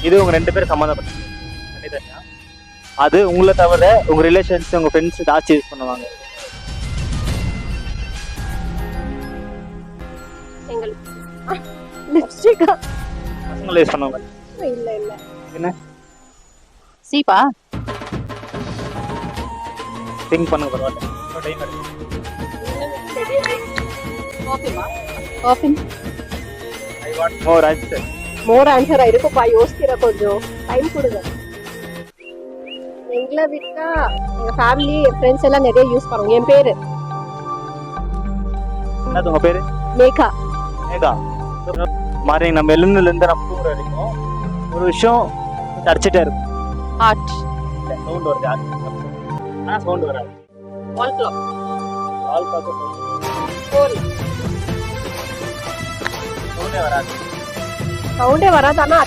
இது உங்க 2 பேரும் சம்மந்தப்பட்டது தனித்தனியா. அது உங்களை தவிர உங்க ரிலேஷன்ஸ் உங்க ஃப்ரெண்ட்ஸ் ஏதாச்சும் யூஸ் பண்ணுவாங்க. லிப்ஸ்டிக்கா? பசங்களை யூஸ் பண்ணுவாங்க. இல்ல இல்ல. என்ன சீப்பா? திங்க் பண்ணுங்க பரவாயில்ல. டைம் எடுத்து. Coffee. I want more answer. More ஆன்சரா இருக்குப்பா, யோசிக்கிற கொஞ்சம் டைம் கொடுங்க. எங்களை விட்டா எங்க ஃபேமிலி என் ஃப்ரெண்ட்ஸ் எல்லாம் நிறைய யூஸ் பண்ணுவோம். என் பேரு என்னது உங்க பேரு? மேகா. மேகா. மார்னிங் நம்ம எழுந்துலேருந்து நம்ம தூங்குற வரைக்கும் ஒரு விஷயம் அடிச்சிட்டே இருக்கும். ஹார்ட். சவுண்ட் வருது. ஆனால் சவுண்ட் வராது. Wall clock. வால் பார்க்க ஃபோன். சவுண்டே வராது. சவுண்டே வராது, ஆனா